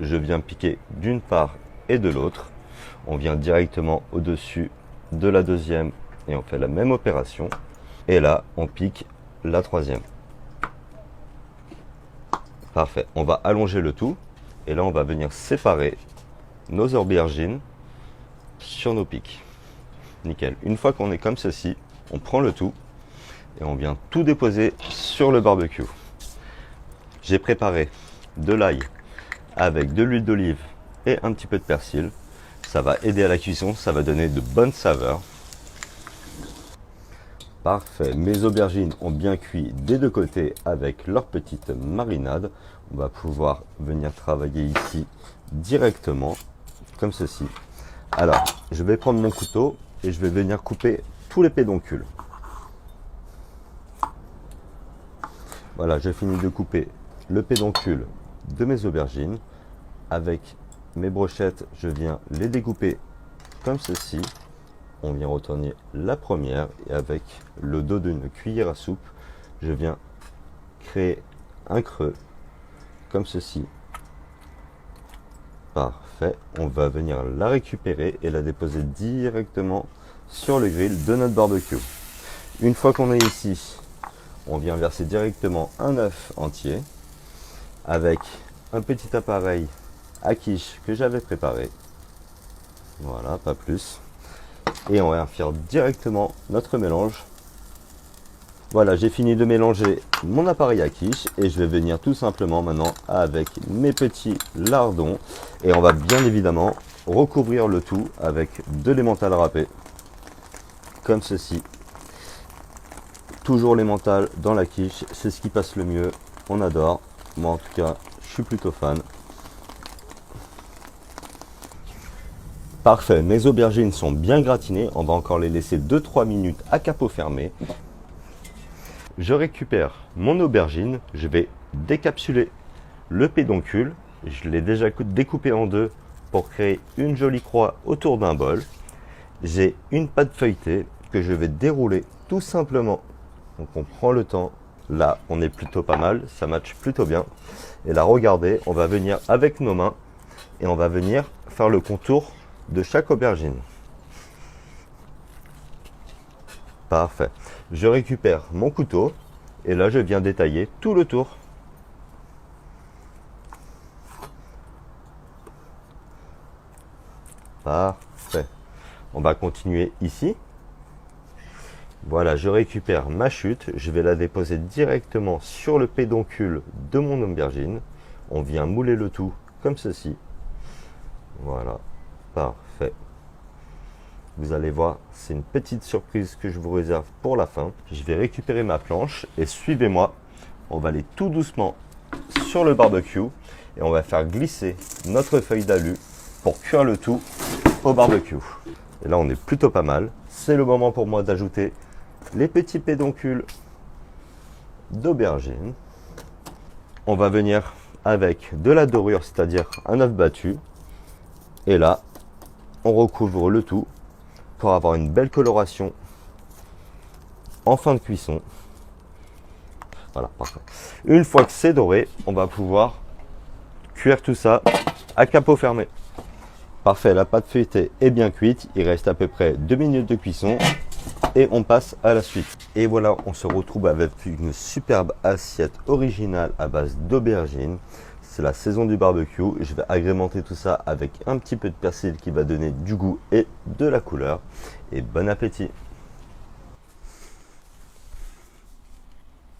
je viens piquer d'une part et de l'autre. On vient directement au-dessus de la deuxième et on fait la même opération. Et là, on pique la troisième. Parfait. On va allonger le tout. Et là, on va venir séparer nos aubergines sur nos pics. Nickel. Une fois qu'on est comme ceci, on prend le tout et on vient tout déposer sur le barbecue. J'ai préparé de l'ail avec de l'huile d'olive et un petit peu de persil. Ça va aider à la cuisson, ça va donner de bonnes saveurs. Parfait, mes aubergines ont bien cuit des deux côtés avec leur petite marinade. On va pouvoir venir travailler ici directement, comme ceci. Alors, je vais prendre mon couteau et je vais venir couper tous les pédoncules. Voilà, j'ai fini de couper le pédoncule de mes aubergines. Avec mes brochettes, je viens les découper comme ceci. On vient retourner la première et avec le dos d'une cuillère à soupe, je viens créer un creux comme ceci. Parfait. On va venir la récupérer et la déposer directement sur le grill de notre barbecue. Une fois qu'on est ici, on vient verser directement un œuf entier avec un petit appareil à quiche que j'avais préparé. Voilà, pas plus. Et on va faire directement notre mélange. Voilà, j'ai fini de mélanger mon appareil à quiche et je vais venir tout simplement maintenant avec mes petits lardons et on va bien évidemment recouvrir le tout avec de l'emmental râpé comme ceci. Toujours l'emmental dans la quiche, c'est ce qui passe le mieux, on adore. Moi en tout cas, je suis plutôt fan. Parfait, mes aubergines sont bien gratinées, on va encore les laisser 2-3 minutes à capot fermé. Je récupère mon aubergine, je vais décapsuler le pédoncule, je l'ai déjà découpé en deux pour créer une jolie croix autour d'un bol. J'ai une pâte feuilletée que je vais dérouler tout simplement, donc on prend le temps, là on est plutôt pas mal, ça matche plutôt bien. Et là regardez, on va venir avec nos mains et on va venir faire le contour de chaque aubergine. Parfait. Je récupère mon couteau et là je viens détailler tout le tour. Parfait. On va continuer ici. Voilà, je récupère ma chute, je vais la déposer directement sur le pédoncule de mon aubergine. On vient mouler le tout comme ceci. Voilà. Parfait. Vous allez voir, c'est une petite surprise que je vous réserve pour la fin. Je vais récupérer ma planche et suivez-moi. On va aller tout doucement sur le barbecue et on va faire glisser notre feuille d'alu pour cuire le tout au barbecue. Et là, on est plutôt pas mal. C'est le moment pour moi d'ajouter les petits pédoncules d'aubergine. On va venir avec de la dorure, c'est-à-dire un œuf battu. Et là, on recouvre le tout pour avoir une belle coloration en fin de cuisson. Voilà, parfait. Une fois que c'est doré, on va pouvoir cuire tout ça à capot fermé. Parfait, la pâte feuilletée est bien cuite. Il reste à peu près 2 minutes de cuisson et on passe à la suite. Et voilà, on se retrouve avec une superbe assiette originale à base d'aubergines. C'est la saison du barbecue. Je vais agrémenter tout ça avec un petit peu de persil qui va donner du goût et de la couleur. Et bon appétit!